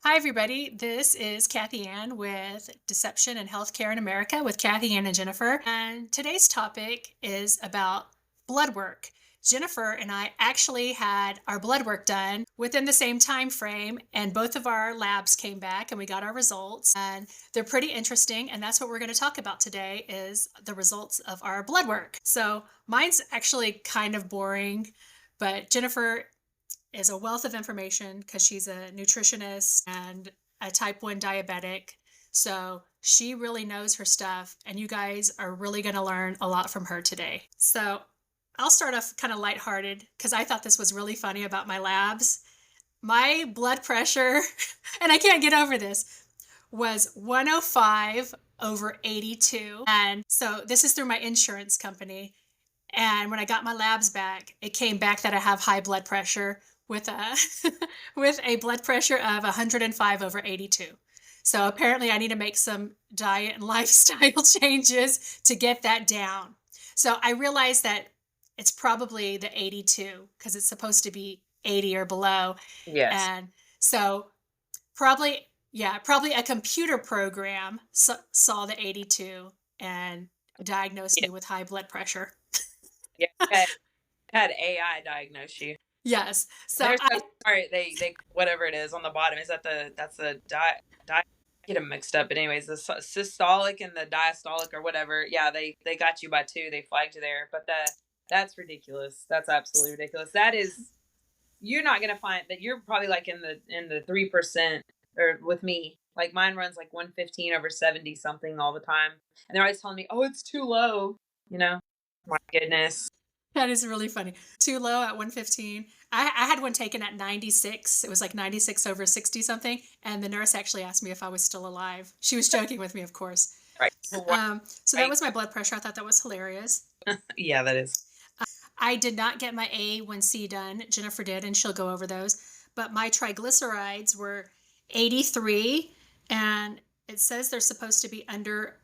Hi, everybody. This is Kathy Ann with Deception and Healthcare in America with Kathy Ann and Jennifer. And today's topic is about blood work. Jennifer and I actually had our blood work done within the same time frame, and both of our labs came back and we got our results. And they're pretty interesting, and that's what we're going to talk about today is the results of our blood work. So mine's actually kind of boring, but Jennifer is a wealth of information because she's a nutritionist and a type 1 diabetic. So she really knows her stuff, and you guys are really going to learn a lot from her today. So I'll start off kind of lighthearted because I thought this was really funny about my labs. My blood pressure, and I can't get over this, was 105 over 82. And so this is through my insurance company. And when I got my labs back, it came back that I have high blood pressure with a with a blood pressure of 105 over 82. So apparently I need to make some diet and lifestyle changes to get that down. So I realized that it's probably the 82 because it's supposed to be 80 or below. Yes. And so probably a computer program saw the 82 and diagnosed Yeah. me with high blood pressure. Yeah. Had AI diagnose you. Yes. And So they're so smart. They whatever it is on the bottom is that that's the get them mixed up. But anyways, the systolic and the diastolic or whatever. Yeah, they got you by two. They flagged you there. But that's ridiculous. That's absolutely ridiculous. That is you're not gonna find that you're probably like in the 3% or with me. Like mine runs like 115 over 70 something all the time. And they're always telling me, oh, it's too low. You know? My goodness. that is really funny. Too low at 115. I had one taken at 96. It was like 96 over 60 something. And the nurse actually asked me if I was still alive. She was joking with me, of course. Right. So that Right. was my blood pressure. I thought that was hilarious. Yeah, that is. I did not get my A1C done. Jennifer did, and she'll go over those. But my triglycerides were 83, and it says they're supposed to be under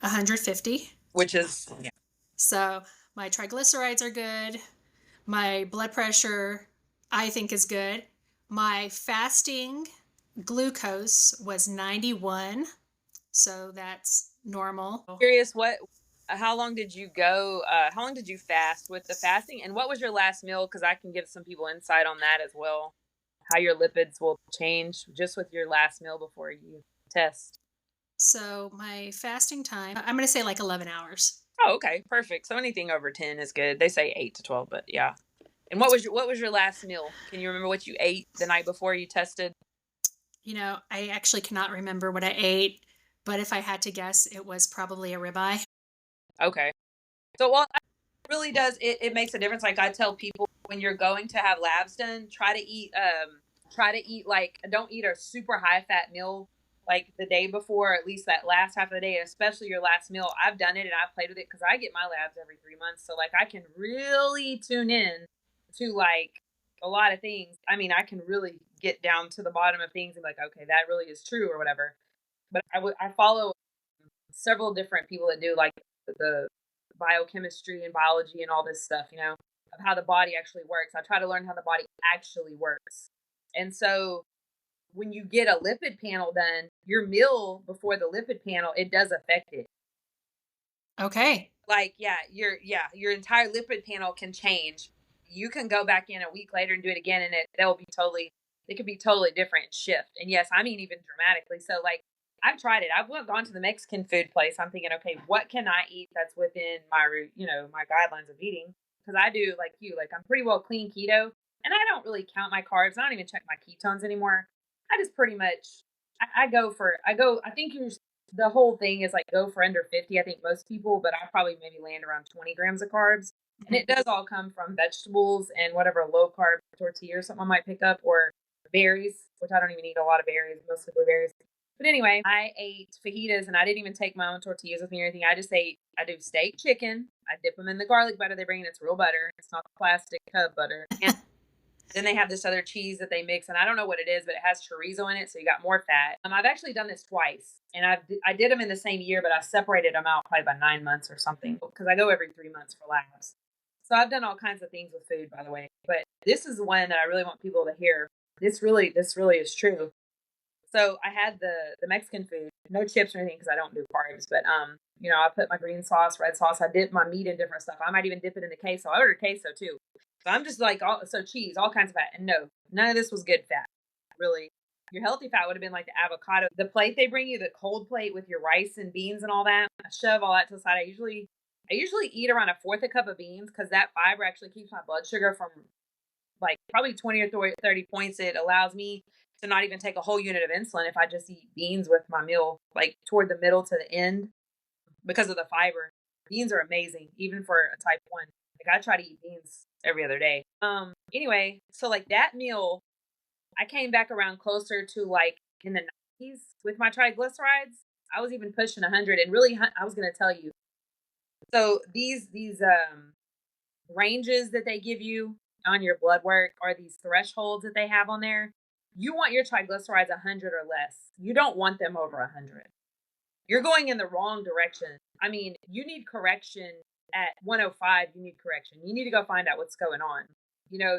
150. Which is yeah. So my triglycerides are good. My blood pressure, I think, is good. My fasting glucose was 91. So that's normal. Curious what how long did you go how long did you fast with the fasting and what was your last meal because I can give some people insight on that as well. How your lipids will change just with your last meal before you test. So my fasting time, I'm going to say like 11 hours. Oh, okay. Perfect. So anything over 10 is good. They say 8 to 12, but yeah. And what was your last meal? Can you remember what you ate the night before you tested? I actually cannot remember what I ate, but if I had to guess, it was probably a ribeye. Okay. So well, it really does it makes a difference. Like I tell people when you're going to have labs done, try to eat like don't eat a super high fat meal like the day before, at least that last half of the day, especially your last meal. I've done it and I've played with it because I get my labs every 3 months. So like I can really tune in to like a lot of things. I mean, I can really get down to the bottom of things and be like, okay, that really is true or whatever. But I follow several different people that do like the biochemistry and biology and all this stuff, of how the body actually works. I try to learn how the body actually works. And so when you get a lipid panel done, your meal before the lipid panel, it does affect it. Okay. Like, your entire lipid panel can change. You can go back in a week later and do it again and it could be totally different and shift. And yes, I mean even dramatically. So like I've tried it. I've gone to the Mexican food place. I'm thinking, okay, what can I eat that's within my guidelines of eating? Because I do like you, like I'm pretty well clean keto, and I don't really count my carbs. I don't even check my ketones anymore. I just pretty much, I go for, I go. I think the whole thing is like go for under 50. I think most people, but I probably maybe land around 20 grams of carbs, and it does all come from vegetables and whatever low carb tortilla or something I might pick up, or berries, which I don't even eat a lot of berries, mostly blueberries. But anyway, I ate fajitas and I didn't even take my own tortillas with me or anything. I do steak chicken. I dip them in the garlic butter they bring in. It's real butter. It's not plastic tub butter. And then they have this other cheese that they mix, and I don't know what it is, but it has chorizo in it, so you got more fat. I've actually done this twice, and I did them in the same year, but I separated them out probably by 9 months or something because I go every 3 months for labs. So I've done all kinds of things with food, by the way. But this is the one that I really want people to hear. This really is true. So I had the Mexican food, no chips or anything because I don't do carbs, but I put my green sauce, red sauce. I dip my meat in different stuff. I might even dip it in the queso. I ordered queso too. So I'm just like cheese, all kinds of fat. And no, none of this was good fat. Really. Your healthy fat would have been like the avocado. The plate they bring you, the cold plate with your rice and beans and all that. I shove all that to the side. I usually eat around a fourth a cup of beans because that fiber actually keeps my blood sugar from like probably 20 or 30 points. It allows me to not even take a whole unit of insulin if I just eat beans with my meal, like toward the middle to the end because of the fiber. Beans are amazing, even for a type 1. Like I try to eat beans every other day. Anyway, so like that meal, I came back around closer to like in the 90s with my triglycerides. I was even pushing 100 and really I was going to tell you. So these ranges that they give you on your blood work are these thresholds that they have on there. You want your triglycerides 100 or less. You don't want them over 100. You're going in the wrong direction. I mean, you need correction at 105. You need correction. You need to go find out what's going on.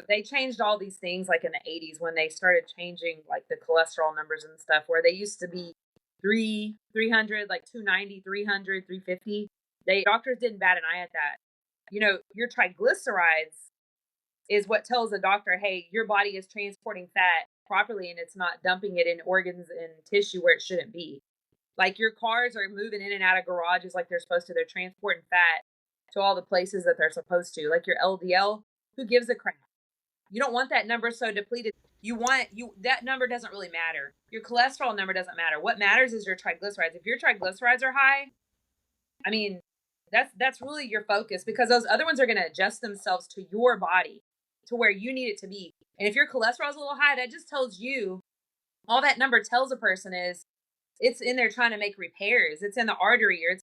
They changed all these things like in the 80s when they started changing like the cholesterol numbers and stuff where they used to be 300, like 290, 300, 350. Doctors didn't bat an eye at that. Your triglycerides is what tells the doctor, hey, your body is transporting fat properly and it's not dumping it in organs and tissue where it shouldn't be. Like your cars are moving in and out of garages like they're supposed to. They're transporting fat to all the places that they're supposed to. Like your LDL, who gives a crap? You don't want that number so depleted. That number doesn't really matter. Your cholesterol number doesn't matter. What matters is your triglycerides. If your triglycerides are high, I mean, that's really your focus because those other ones are going to adjust themselves to your body to where you need it to be. And if your cholesterol is a little high, that just tells you, all that number tells a person is it's in there trying to make repairs. It's in the artery or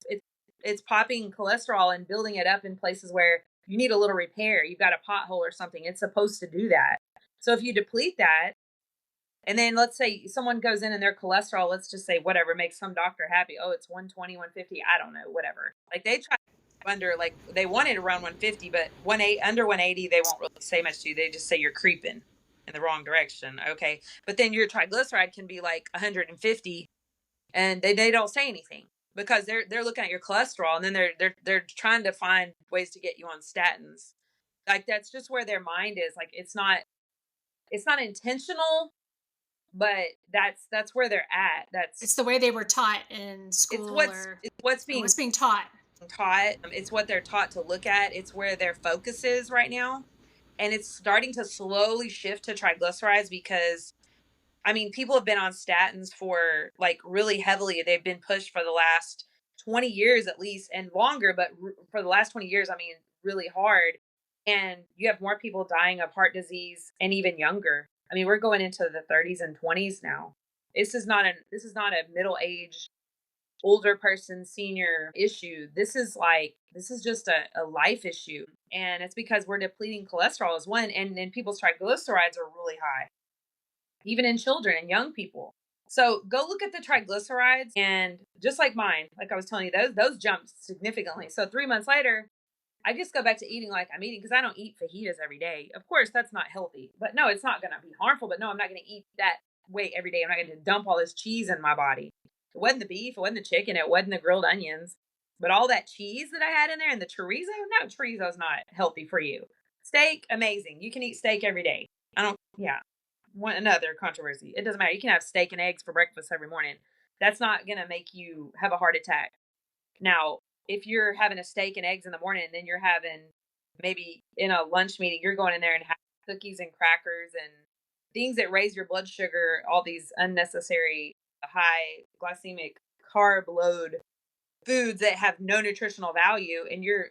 it's popping cholesterol and building it up in places where you need a little repair. You've got a pothole or something. It's supposed to do that. So if you deplete that, and then let's say someone goes in and their cholesterol, let's just say whatever makes some doctor happy. Oh, it's 120, 150. I don't know, whatever. Like they try under, like they want it around 150, but under 180, they won't really say much to you. They just say you're creeping in the wrong direction. Okay. But then your triglyceride can be like 150 and they don't say anything because they're looking at your cholesterol and then they're trying to find ways to get you on statins. Like that's just where their mind is. Like it's not intentional, but that's where they're at. It's the way they were taught in school it's what's or being what's being taught. taught. It's what they're taught to look at. It's where their focus is right now. And it's starting to slowly shift to triglycerides because I mean, people have been on statins for like really heavily. They've been pushed for the last 20 years at least and longer, but for the last 20 years, I mean, really hard. And you have more people dying of heart disease and even younger. I mean, we're going into the 30s and 20s now. This is not a middle-aged older person senior issue. This is just a life issue. And it's because we're depleting cholesterol as one and people's triglycerides are really high even in children and young people. So go look at the triglycerides and just like mine, like I was telling you, those jumped significantly. So 3 months later, I just go back to eating like I'm eating because I don't eat fajitas every day. Of course, that's not healthy, but no, it's not going to be harmful. But no, I'm not going to eat that way every day. I'm not going to dump all this cheese in my body. It wasn't the beef, it wasn't the chicken, it wasn't the grilled onions, but all that cheese that I had in there and the chorizo, no, chorizo's not healthy for you. Steak, amazing. You can eat steak every day. Yeah, another controversy. It doesn't matter. You can have steak and eggs for breakfast every morning. That's not going to make you have a heart attack. Now, if you're having a steak and eggs in the morning, then you're having maybe in a lunch meeting, you're going in there and having cookies and crackers and things that raise your blood sugar, all these unnecessary high glycemic carb load foods that have no nutritional value. And you're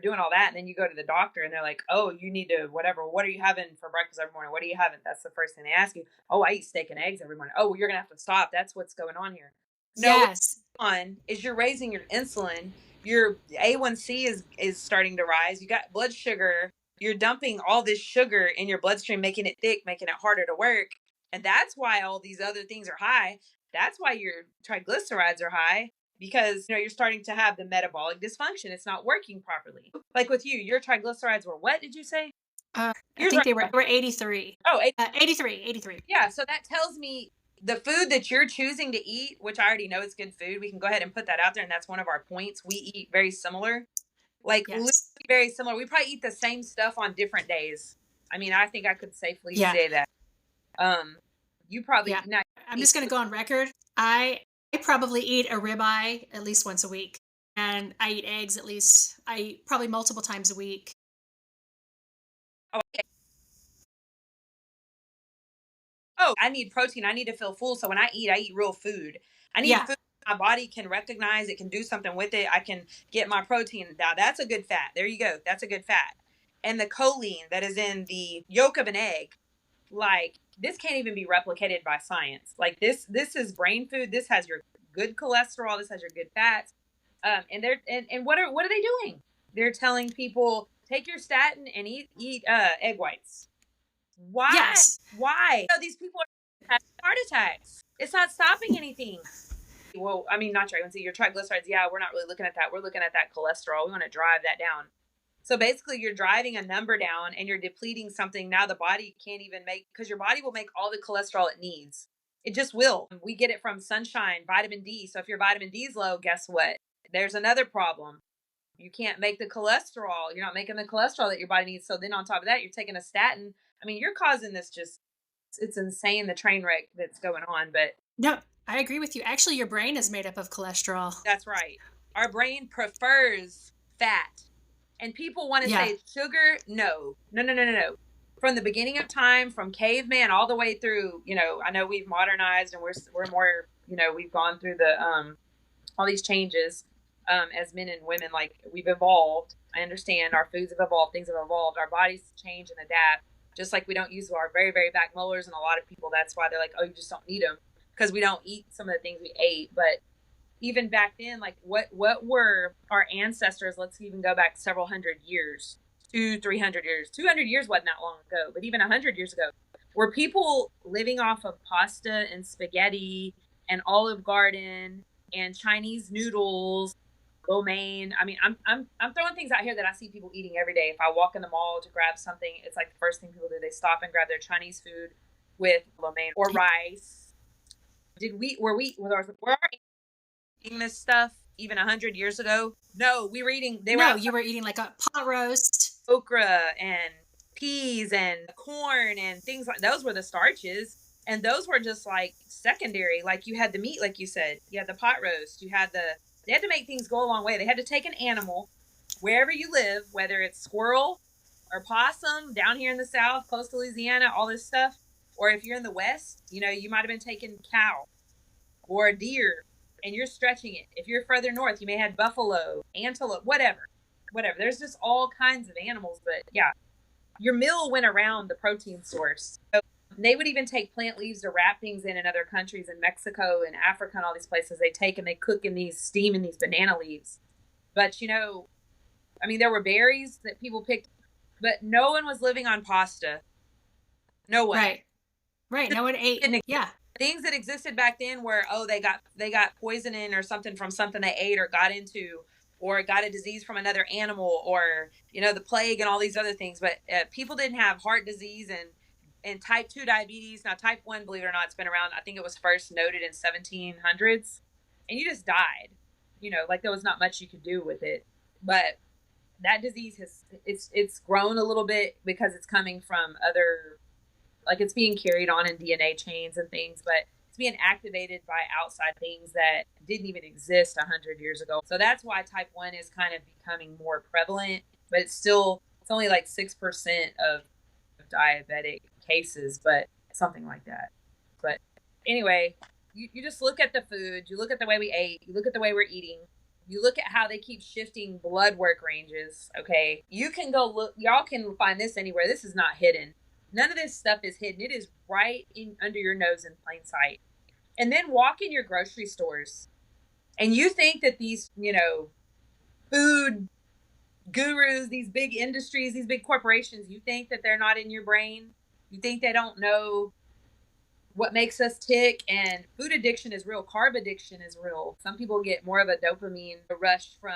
doing all that, and then you go to the doctor and they're like, oh, you need to whatever, what are you having for breakfast every morning? What are you having? That's the first thing they ask you. Oh, I eat steak and eggs every morning. Oh, well, you're gonna have to stop. That's what's going on here. No, what's Yes. going on is you're raising your insulin, your A1C is starting to rise, you got blood sugar, you're dumping all this sugar in your bloodstream, making it thick, making it harder to work. And that's why all these other things are high. That's why your triglycerides are high, because you're starting to have the metabolic dysfunction. It's not working properly. Like with you, your triglycerides were what did you say? I Yours think are they were 83. oh 83. yeah. So that tells me the food that you're choosing to eat, which I already know is good food, we can go ahead and put that out there. And that's one of our points. We eat very similar, like literally Yes. very similar. We probably eat the same stuff on different days. I mean, I think I could safely Yeah. say that. Um, you probably Yeah. not I'm eat. just going to go on record. I probably eat a ribeye at least once a week. And I eat eggs at least, I eat probably multiple times a week. Oh, oh, I need protein. I need to feel full. So when I eat real food. I need Yeah. food my body can recognize. It can do something with it. I can get my protein. Now that's a good fat. There you go. That's a good fat. And the choline that is in the yolk of an egg, like this can't even be replicated by science. Like this is brain food. This has your good cholesterol. This has your good fats. And they're and what are they doing? They're telling people take your statin and eat egg whites. Why? Yes. Why? So these people are having heart attacks. It's not stopping anything. Well, I mean, not your A1C, your triglycerides. Yeah, we're not really looking at that. We're looking at that cholesterol. We want to drive that down. So basically, you're driving a number down and you're depleting something now the body can't even make, because your body will make all the cholesterol it needs. It just will. We get it from sunshine, vitamin D. So if your vitamin D is low, guess what? There's another problem. You can't make the cholesterol. You're not making the cholesterol that your body needs. So then on top of that, you're taking a statin. I mean, you're causing this just, it's insane the train wreck that's going on. But No, I agree with you. Actually, your brain is made up of cholesterol. that's right. Our brain prefers fat. And people want to Yeah. say it's sugar. No, no, no, no, no, no. From the beginning of time, from caveman all the way through, I know we've modernized and we're more, we've gone through the all these changes as men and women. Like we've evolved. I understand our foods have evolved, things have evolved, our bodies change and adapt. Just like we don't use our very, very back molars, and a lot of people, that's why they're like, oh, you just don't need them because we don't eat some of the things we ate. But even back then, like what were our ancestors? Let's even go back several hundred years, 300 years. 200 years wasn't that long ago, but even 100 years ago, were people living off of pasta and spaghetti and Olive Garden and Chinese noodles, lo mein? I mean, I'm throwing things out here that I see people eating every day. If I walk in the mall to grab something, it's like the first thing people do. They stop and grab their Chinese food with lo mein or rice. Were our eating this stuff even 100 years ago? No, we were eating. They were No, you were eating like a pot roast. okra and peas and corn and things like those were the starches, and those were just like secondary. Like you had the meat, like you said, you had the pot roast, you had they had to make things go a long way. They had to take an animal wherever you live, whether it's squirrel or possum down here in the South, close to Louisiana, all this stuff, or if you're in the West, you might have been taking cow or a deer, and you're stretching it. If you're further north, you may have buffalo, antelope, whatever. There's just all kinds of animals. But yeah, your meal went around the protein source. So they would even take plant leaves to wrap things in other countries, in Mexico and Africa and all these places. They take and they cook in these, steam in these banana leaves. But I mean, there were berries that people picked, but no one was living on pasta. No one. Right. No one ate. Yeah. Things that existed back then were, oh, they got poison in or something from something they ate or got into, or got a disease from another animal, or the plague and all these other things. But people didn't have heart disease and type 2 diabetes. Now type 1, believe it or not, it's been around. I think it was first noted in 1700s, and you just died. Like there was not much you could do with it. But that disease it's grown a little bit because it's coming from other, like it's being carried on in DNA chains and things, but it's being activated by outside things that didn't even exist 100 years ago. So that's why type 1 is kind of becoming more prevalent, but it's only like 6% of diabetic cases, but something like that. But anyway, you just look at the food, you look at the way we ate, you look at the way we're eating, you look at how they keep shifting blood work ranges. Okay. You can go look, y'all can find this anywhere. This is not hidden. None of this stuff is hidden. It is right in under your nose in plain sight. And then walk in your grocery stores and you think that these, food gurus, these big industries, these big corporations, you think that they're not in your brain. You think they don't know what makes us tick. And food addiction is real. Carb addiction is real. Some people get more of a dopamine rush from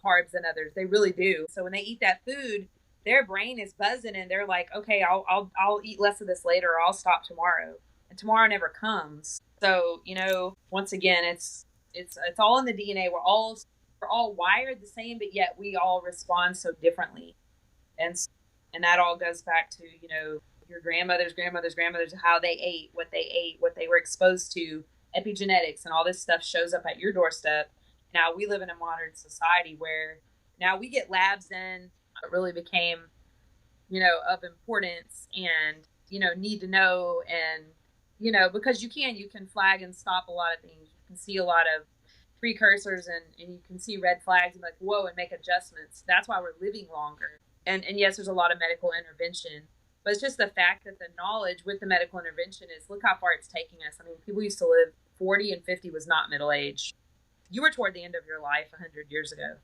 carbs than others. They really do. So when they eat that food, their brain is buzzing and they're like, okay, I'll eat less of this later, or I'll stop tomorrow. and tomorrow never comes. So, once again, it's all in the DNA. We're all wired the same, but yet we all respond so differently. And and that all goes back to, your grandmothers, how they ate, what they were exposed to, epigenetics, and all this stuff shows up at your doorstep. Now we live in a modern society where now we get labs in. It really became, of importance, and, need to know. And, because you can flag and stop a lot of things. You can see a lot of precursors, and you can see red flags and be like, whoa, and make adjustments. That's why we're living longer. And yes, there's a lot of medical intervention, but it's just the fact that the knowledge with the medical intervention is, look how far it's taking us. I mean, people used to live 40 and 50 was not middle age. You were toward the end of your life 100 years ago.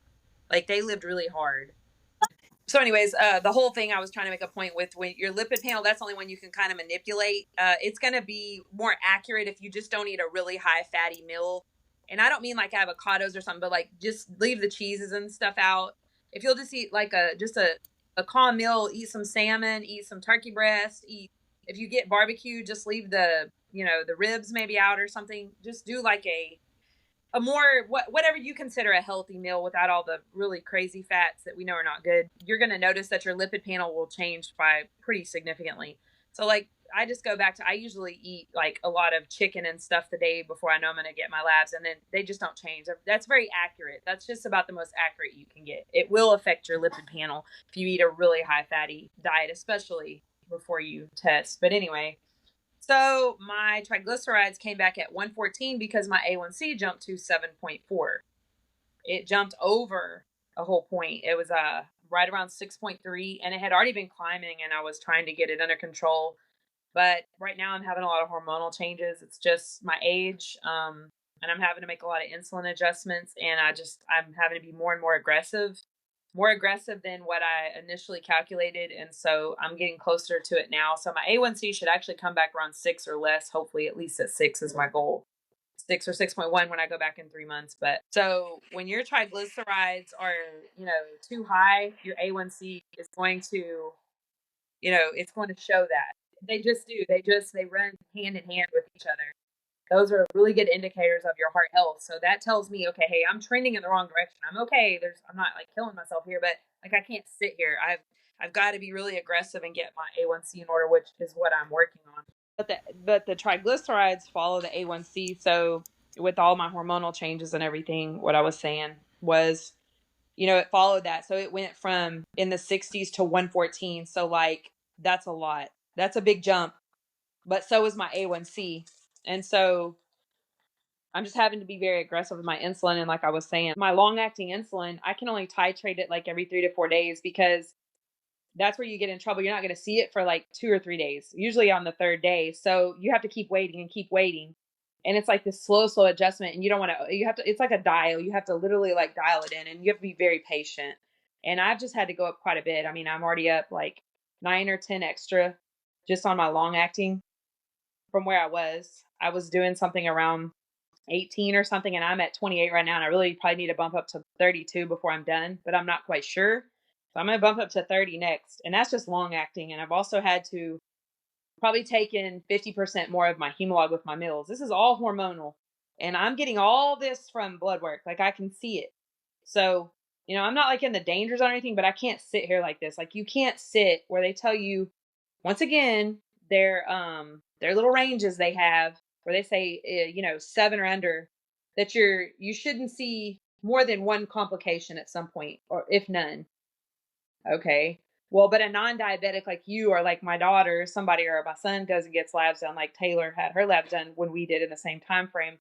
Like, they lived really hard. So anyways, the whole thing I was trying to make a point with, when your lipid panel, that's the only one you can kind of manipulate. It's going to be more accurate if you just don't eat a really high fatty meal. And I don't mean like avocados or something, but like just leave the cheeses and stuff out. If you'll just eat like a calm meal, eat some salmon, eat some turkey breast, if you get barbecue, just leave the ribs maybe out or something. Just do like a more, whatever you consider a healthy meal without all the really crazy fats that we know are not good. You're going to notice that your lipid panel will change by pretty significantly. So like, I just go back to, I usually eat like a lot of chicken and stuff the day before I know I'm going to get my labs, and then they just don't change. That's very accurate. That's just about the most accurate you can get. It will affect your lipid panel if you eat a really high fatty diet, especially before you test. But anyway, so my triglycerides came back at 114 because my A1C jumped to 7.4. It jumped over a whole point. It was right around 6.3, and it had already been climbing, and I was trying to get it under control. But right now I'm having a lot of hormonal changes. It's just my age, and I'm having to make a lot of insulin adjustments, and I'm having to be more and more aggressive than what I initially calculated. And so I'm getting closer to it now. So my A1C should actually come back around 6 or less. Hopefully at least at 6 is my goal. 6 or 6.1 when I go back in 3 months. But so when your triglycerides are, too high, your A1C is going to, it's going to show that. They just do. They run hand in hand with each other. Those are really good indicators of your heart health. So that tells me, okay, hey, I'm trending in the wrong direction. I'm okay. I'm not like killing myself here, but like, I can't sit here. I've got to be really aggressive and get my A1C in order, which is what I'm working on. But the triglycerides follow the A1C. So with all my hormonal changes and everything, what I was saying was, it followed that. So it went from in the 60s to 114. So like, that's a lot. That's a big jump. But so is my A1C. And so I'm just having to be very aggressive with my insulin. And like I was saying, my long acting insulin, I can only titrate it like every 3 to 4 days, because that's where you get in trouble. You're not going to see it for like 2 or 3 days, usually on the third day. So you have to keep waiting and keep waiting. And it's like this slow adjustment. And you don't want to, it's like a dial. You have to literally like dial it in, and you have to be very patient. And I've just had to go up quite a bit. I mean, I'm already up like 9 or 10 extra just on my long acting from where I was. I was doing something around 18 or something, and I'm at 28 right now, and I really probably need to bump up to 32 before I'm done, but I'm not quite sure. So I'm going to bump up to 30 next, and that's just long acting. And I've also had to probably take in 50% more of my hemalog with my meals. This is all hormonal, and I'm getting all this from blood work. Like, I can see it. So, I'm not like in the danger zone or anything, but I can't sit here like this. Like, you can't sit where they tell you, once again, their little ranges they have, where they say, 7 or under, that you shouldn't see more than one complication at some point, or if none. Okay. Well, but a non-diabetic like you, or like my daughter, somebody, or my son goes and gets labs done, like Taylor had her labs done when we did in the same time frame.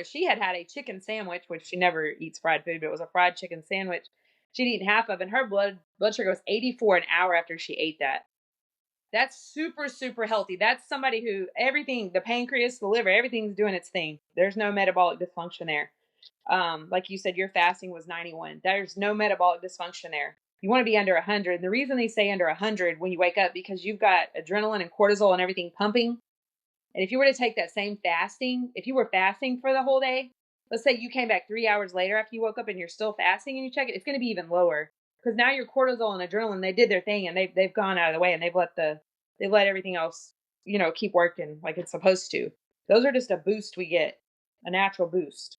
She had a chicken sandwich, which she never eats fried food, but it was a fried chicken sandwich she'd eaten half of, and her blood sugar was 84 an hour after she ate that. That's super, super healthy. That's somebody who everything, the pancreas, the liver, everything's doing its thing. There's no metabolic dysfunction there. Like you said, your fasting was 91. There's no metabolic dysfunction there. You want to be under 100. The reason they say under 100 when you wake up, because you've got adrenaline and cortisol and everything pumping. And if you were to take that same fasting, if you were fasting for the whole day, let's say you came back 3 hours later after you woke up and you're still fasting and you check it, it's going to be even lower. Because now your cortisol and adrenaline, they did their thing, and they've gone out of the way, and they've let everything else, keep working like it's supposed to. Those are just a boost we get, a natural boost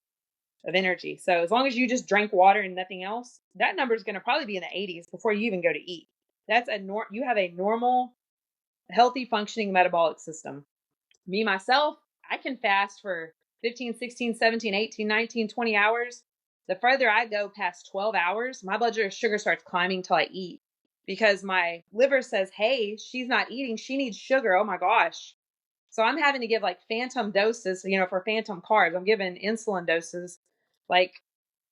of energy. So as long as you just drink water and nothing else, that number is going to probably be in the 80s before you even go to eat. You have a normal, healthy, functioning metabolic system. Me, myself, I can fast for 15, 16, 17, 18, 19, 20 hours. The further I go past 12 hours, my blood sugar starts climbing till I eat because my liver says, hey, she's not eating. She needs sugar. Oh my gosh. So I'm having to give like phantom doses, for phantom carbs. I'm giving insulin doses, like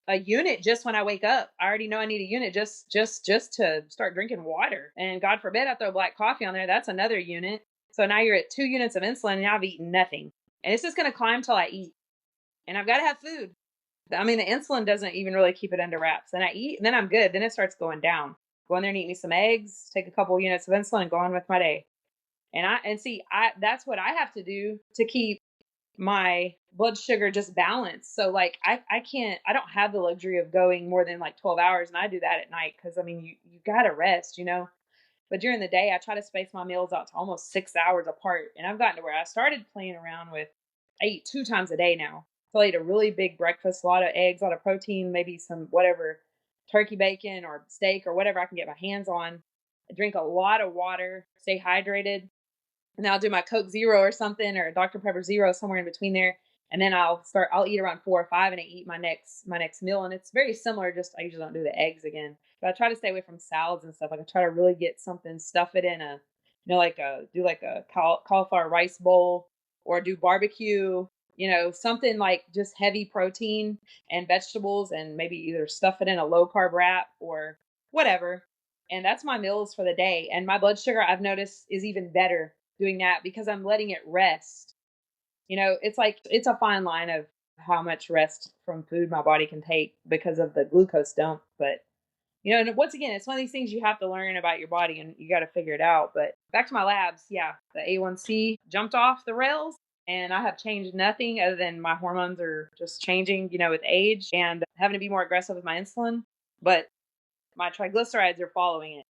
a unit just when I wake up. I already know I need a unit just to start drinking water. And God forbid I throw black coffee on there. That's another unit. So now you're at 2 units of insulin and I've eaten nothing. And it's just going to climb till I eat. And I've got to have food. I mean, the insulin doesn't even really keep it under wraps. Then I eat and then I'm good. Then it starts going down. Go in there and eat me some eggs, take a couple units of insulin and go on with my day. And that's what I have to do to keep my blood sugar just balanced. So like I don't have the luxury of going more than like 12 hours. And I do that at night. Cause I mean, you gotta rest, but during the day I try to space my meals out to almost 6 hours apart. And I've gotten to where I started playing around with, I eat 2 times a day now. So I eat a really big breakfast, a lot of eggs, a lot of protein, maybe some whatever, turkey bacon or steak or whatever I can get my hands on. I drink a lot of water, stay hydrated. And then I'll do my Coke Zero or something, or Dr. Pepper Zero, somewhere in between there. And then I'll eat around 4 or 5 and I eat my next meal. And it's very similar. Just, I usually don't do the eggs again, but I try to stay away from salads and stuff. Like I try to really get something, stuff it in do like a cauliflower rice bowl, or do barbecue, something like just heavy protein and vegetables, and maybe either stuff it in a low carb wrap or whatever. And that's my meals for the day. And my blood sugar, I've noticed, is even better doing that because I'm letting it rest. It's a fine line of how much rest from food my body can take because of the glucose dump. But, and once again, it's one of these things you have to learn about your body and you got to figure it out. But back to my labs. Yeah, the A1C jumped off the rails and I have changed nothing other than my hormones are just changing, with age and having to be more aggressive with my insulin. But my triglycerides are following it.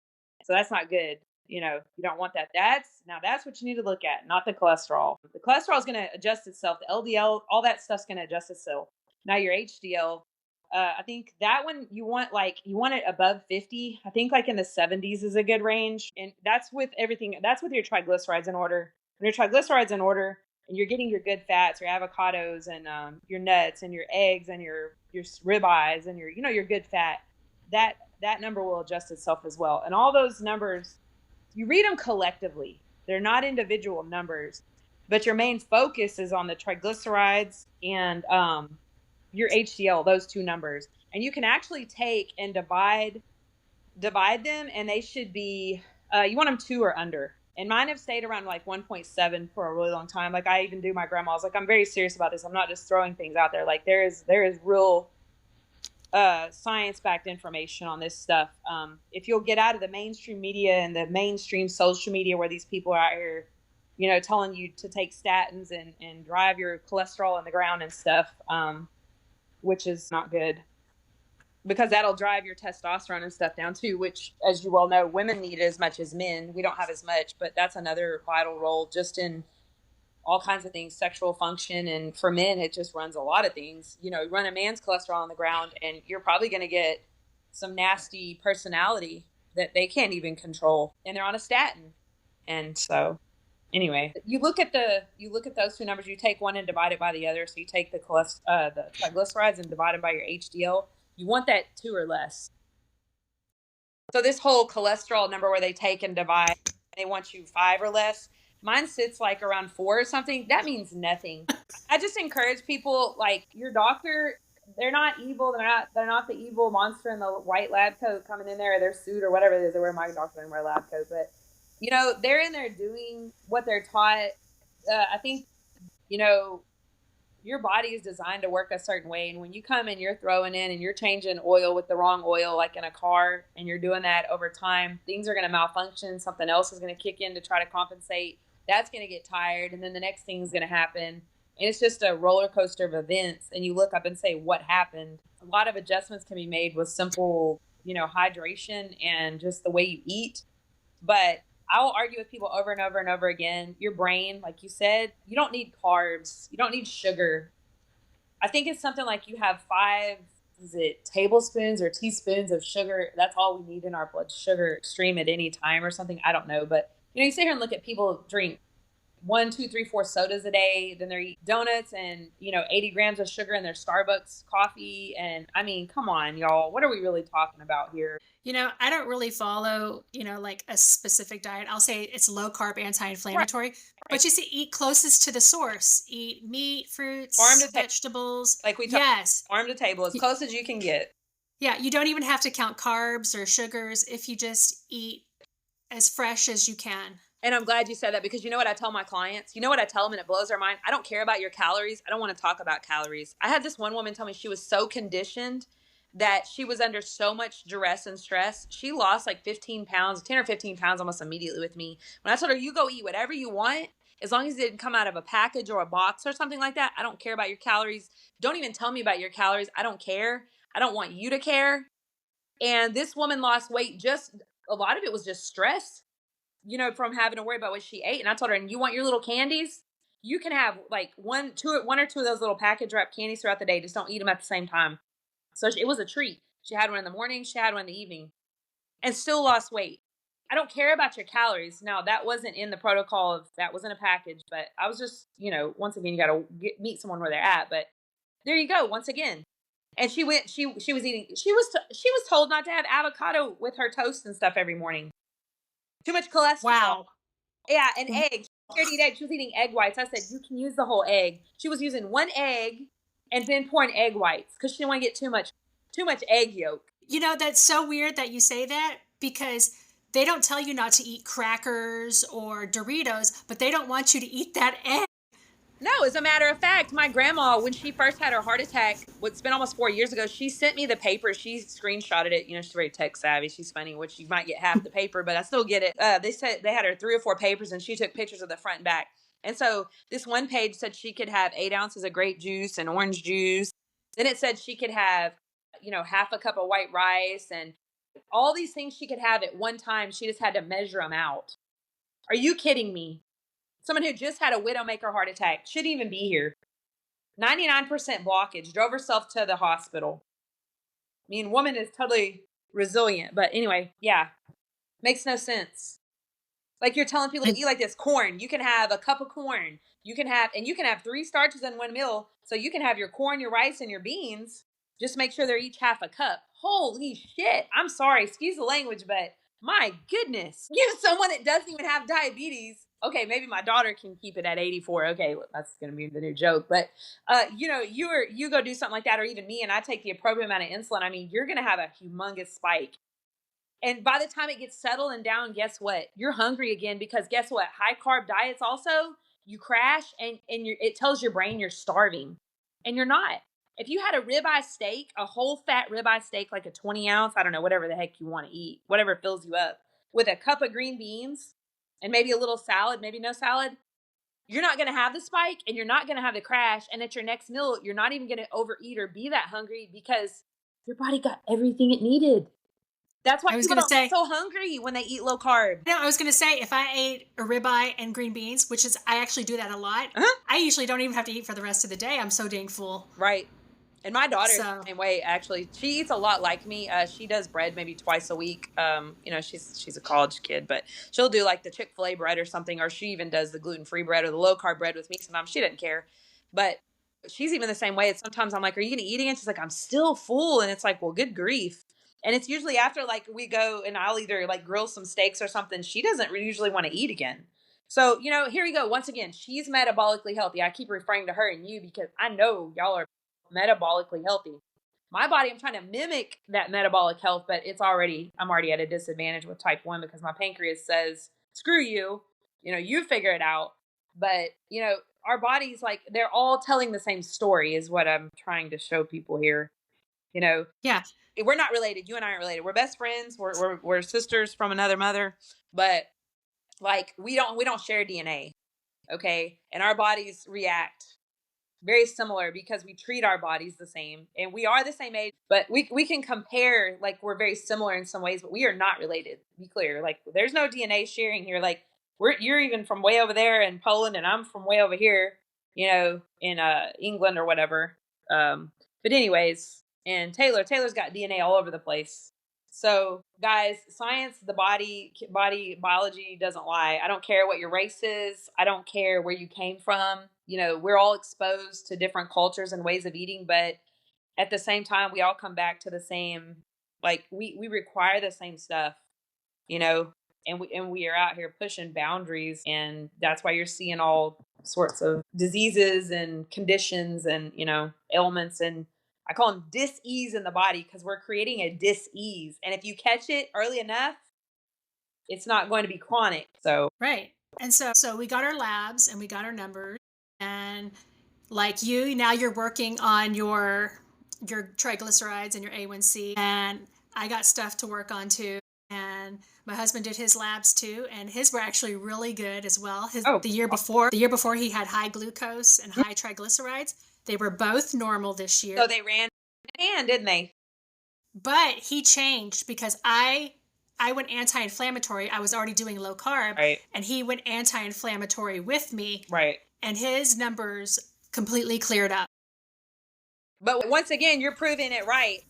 So that's not good. You don't want that. That's what you need to look at, not the cholesterol. The cholesterol is going to adjust itself. The LDL, all that stuff's going to adjust itself. Now your HDL, I think that one you want it above 50. I think like in the 70s is a good range. And that's with everything. That's with your triglycerides in order. When your triglycerides in order and you're getting your good fats, your avocados and your nuts and your eggs and your ribeyes and your good fat, that number will adjust itself as well. And all those numbers, you read them collectively. They're not individual numbers, but your main focus is on the triglycerides and your HDL, those 2 numbers. And you can actually take and divide them, and they should be, you want them 2 or under. And mine have stayed around like 1.7 for a really long time. Like I even do my grandma's. Like I'm very serious about this. I'm not just throwing things out there. Like there is real science-backed information on this stuff. If you'll get out of the mainstream media and the mainstream social media where these people are out here, telling you to take statins and drive your cholesterol in the ground and stuff, which is not good because that'll drive your testosterone and stuff down too, which, as you well know, women need as much as men. We don't have as much, but that's another vital role just in all kinds of things, sexual function. And for men, it just runs a lot of things. You run a man's cholesterol on the ground and you're probably going to get some nasty personality that they can't even control. And they're on a statin. And so anyway, you look at those 2 numbers, you take one and divide it by the other. So you take the triglycerides and divide them by your HDL. You want that 2 or less. So this whole cholesterol number where they take and divide, they want you 5 or less. Mine sits like around 4 or something. That means nothing. I just encourage people, like your doctor, they're not evil. They're not the evil monster in the white lab coat coming in there or their suit or whatever it is. They wear my doctor and wear a lab coat. But, they're in there doing what they're taught. I think, your body is designed to work a certain way. And when you come and you're throwing in and you're changing oil with the wrong oil, like in a car, and you're doing that over time, things are going to malfunction. Something else is going to kick in to try to compensate. That's going to get tired. And then the next thing is going to happen. And it's just a roller coaster of events. And you look up and say, what happened? A lot of adjustments can be made with simple, hydration and just the way you eat. But I will argue with people over and over and over again. Your brain, like you said, you don't need carbs. You don't need sugar. I think it's something like you have 5, is it tablespoons or teaspoons of sugar? That's all we need in our blood sugar extreme at any time or something. I don't know. But, you sit here and look at people drink 1, 2, 3, 4 sodas a day. Then they eat donuts and, 80 grams of sugar in their Starbucks coffee. And I mean, come on, y'all. What are we really talking about here? I don't really follow, like a specific diet. I'll say it's low carb, Right, anti-inflammatory, right. but you see, eat closest to the source. Eat meat, Farm fruits, to table, vegetables. like we talked, Yes. farm to table, as Y- close as you can get. Yeah, you don't even have to count carbs or sugars if you just eat as fresh as you can. And I'm glad you said that because you know what I tell my clients? You know what I tell them and it blows their mind? I don't care about your calories. I don't want to talk about calories. I had this one woman tell me she was so conditioned that she was under so much duress and stress. She lost like 15 pounds, 10 or 15 pounds almost immediately with me. When I told her, you go eat whatever you want, as long as it didn't come out of a package or a box or something like that, I don't care about your calories. Don't even tell me about your calories. I don't care. I don't want you to care. And this woman lost weight, just a lot of it was just stress, from having to worry about what she ate. And I told her, and you want your little candies? You can have like one or two of those little package wrap candies throughout the day. Just don't eat them at the same time. So it was a treat. She had one in the morning, she had one in the evening, and still lost weight. I don't care about your calories. Now, that wasn't in the protocol of that was in a package, but I was just, once again, you got to meet someone where they're at. But there you go. Once again, and she went. She was eating. She was told not to have avocado with her toast and stuff every morning. Too much cholesterol. Wow. Yeah, and eggs. She scared to eat eggs. She was eating egg whites. I said, you can use the whole egg. She was using one egg and then pouring egg whites because she didn't want to get too much egg yolk. That's so weird that you say that because they don't tell you not to eat crackers or Doritos, but they don't want you to eat that egg. No, as a matter of fact, my grandma, when she first had her heart attack, it's been almost 4 years ago, she sent me the paper. She screenshotted it. She's very tech savvy. She's funny, which you might get half the paper, but I still get it. They said they had her 3 or 4 papers and she took pictures of the front and back. And so this one page said she could have 8 ounces of grape juice and orange juice. Then it said she could have, half a cup of white rice and all these things she could have at one time. She just had to measure them out. Are you kidding me? Someone who just had a widowmaker heart attack shouldn't even be here. 99% blockage, drove herself to the hospital. I mean, woman is totally resilient. But anyway, yeah, makes no sense. Like you're telling people to eat like this corn. You can have a cup of corn. You can have 3 starches in one meal. So you can have your corn, your rice, and your beans. Just make sure they're each half a cup. Holy shit. I'm sorry. Excuse the language, but my goodness. Give someone that doesn't even have diabetes. Okay, maybe my daughter can keep it at 84. Okay, that's going to be the new joke. But, you go do something like that, or even me, and I take the appropriate amount of insulin. I mean, you're going to have a humongous spike. And by the time it gets settled and down, guess what? You're hungry again because guess what? High carb diets also, you crash and it tells your brain you're starving and you're not. If you had a ribeye steak, a whole fat ribeye steak, like a 20 ounce, I don't know, whatever the heck you want to eat, whatever fills you up, with a cup of green beans and maybe a little salad, maybe no salad, you're not going to have the spike and you're not going to have the crash. And at your next meal, you're not even going to overeat or be that hungry because your body got everything it needed. That's why I was people going to don't get say, so hungry when they eat low carb. no, I was going to say, if I ate a ribeye and green beans, which is, I actually do that a lot, Uh-huh. I usually don't even have to eat for the rest of the day. I'm so dang full. Right. And my daughter is the So, same way, actually. She eats a lot like me. She does bread maybe twice a week. She's a college kid, but she'll do like the Chick-fil-A bread or something, or she even does the gluten-free bread or the low-carb bread with me sometimes. She doesn't care. But she's even the same way. Sometimes I'm like, are you going to eat again? She's like, I'm still full. And it's like, well, good grief. And it's usually after like we go and I'll either like grill some steaks or something. She doesn't usually want to eat again. So, here we go. Once again, she's metabolically healthy. I keep referring to her and you because I know y'all are metabolically healthy. My body, I'm trying to mimic that metabolic health, but I'm already at a disadvantage with type 1 because my pancreas says, screw you, you figure it out. But, our bodies, like, they're all telling the same story is what I'm trying to show people here. yeah. We're not related. You and I aren't related. We're best friends. We're sisters from another mother, but like we don't share DNA. Okay. And our bodies react very similar because we treat our bodies the same and we are the same age, but we can compare, like we're very similar in some ways, but we are not related. To be clear, like there's no DNA sharing here. Like you're even from way over there in Poland and I'm from way over here, in England or whatever. But anyways, and Taylor's got DNA all over the place. So guys, science, the body biology doesn't lie. I don't care what your race is. I don't care where you came from. We're all exposed to different cultures and ways of eating, but at the same time, we all come back to the same, like we require the same stuff, you know, and we are out here pushing boundaries, and that's why you're seeing all sorts of diseases and conditions and, ailments, and I call them dis-ease in the body because we're creating a dis-ease. And if you catch it early enough, it's not going to be chronic. So, Right. And so we got our labs and we got our numbers, and like you, now you're working on your triglycerides and your A1C, and I got stuff to work on too. And my husband did his labs too, and his were actually really good as well. The year before he had high glucose and high triglycerides. They were both normal this year. So they ran hand, didn't they? But he changed because I went anti-inflammatory. I was already doing low carb, right, and he went anti-inflammatory with me. Right. And his numbers completely cleared up. But once again, you're proving it right.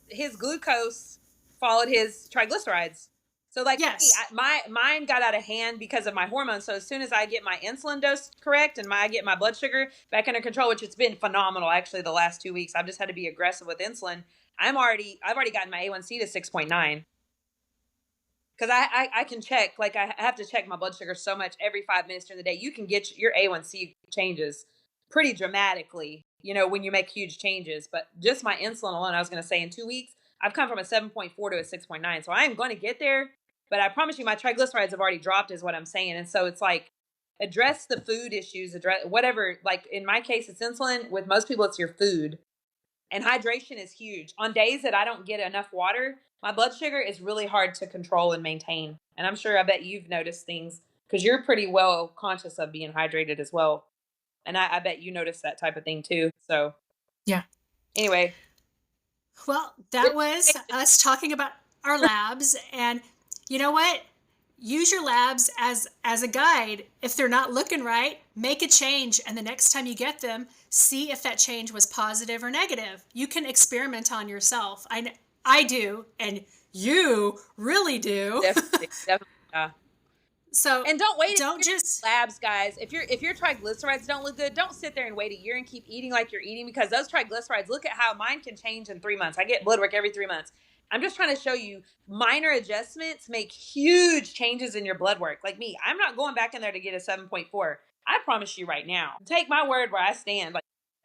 His glucose followed his triglycerides. So like, yes, mine got out of hand because of my hormones. So as soon as I get my insulin dose correct and I get my blood sugar back under control, which it's been phenomenal actually the last 2 weeks, I've just had to be aggressive with insulin. I've already gotten my A1C to 6.9. Because I can check, like I have to check my blood sugar so much every 5 minutes during the day. You can get your A1C changes pretty dramatically, when you make huge changes. But just my insulin alone, I was going to say in 2 weeks, I've come from a 7.4 to a 6.9. So I am going to get there. But I promise you, my triglycerides have already dropped is what I'm saying. And so it's like, address the food issues, address whatever. Like in my case, it's insulin. With most people, it's your food. And hydration is huge. On days that I don't get enough water, my blood sugar is really hard to control and maintain. And I bet you've noticed things because you're pretty well conscious of being hydrated as well. And I bet you notice that type of thing too. So, yeah. Anyway. Well, that was us talking about our labs. And you know what? Use your labs as a guide. If they're not looking right, make a change. And the next time you get them, see if that change was positive or negative. You can experiment on yourself. I do, and you really do. Definitely. Yeah. So, and don't wait. Don't just labs, guys. If your triglycerides don't look good, don't sit there and wait a year and keep eating like you're eating, because those triglycerides, look at how mine can change in 3 months. I get blood work every 3 months. I'm just trying to show you minor adjustments make huge changes in your blood work. Like me, I'm not going back in there to get a 7.4. I promise you right now. Take my word where I stand.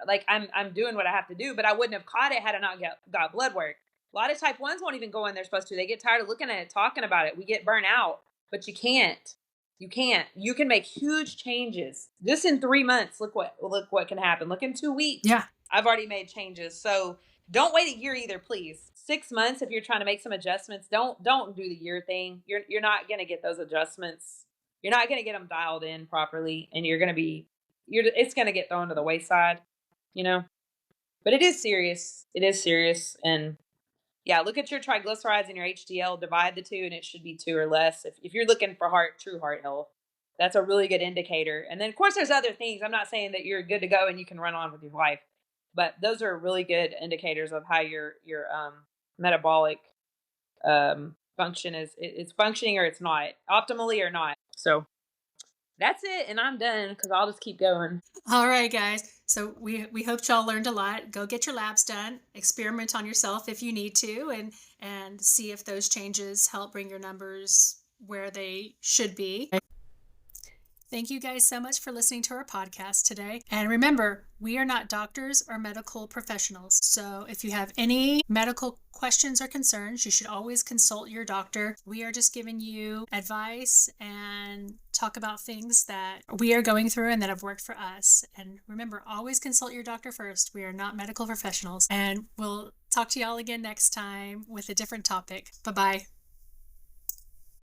Like I'm doing what I have to do, but I wouldn't have caught it had I not got blood work. A lot of type 1s won't even go in they're supposed to. They get tired of looking at it, talking about it. We get burnt out, but you can't. You can't. You can make huge changes. Just in 3 months, look what can happen. Look in 2 weeks. Yeah. I've already made changes. So don't wait a year either, please. 6 months if you're trying to make some adjustments. Don't do the year thing. You're not going to get those adjustments. You're not going to get them dialed in properly, and it's going to get thrown to the wayside, But it is serious. It is serious. And yeah, look at your triglycerides and your HDL, divide the two, and it should be 2 or less. If you're looking for true heart health, that's a really good indicator. And then of course there's other things. I'm not saying that you're good to go and you can run on with your life, but those are really good indicators of how your metabolic function is functioning, or it's not optimally or not. So that's it, and I'm done because I'll just keep going. All right, guys. So we hope y'all learned a lot. Go get your labs done. Experiment on yourself if you need to, and see if those changes help bring your numbers where they should be. Thank you guys so much for listening to our podcast today. And remember, we are not doctors or medical professionals. So if you have any medical questions or concerns, you should always consult your doctor. We are just giving you advice and talk about things that we are going through and that have worked for us. And remember, always consult your doctor first. We are not medical professionals. And we'll talk to y'all again next time with a different topic. Bye-bye.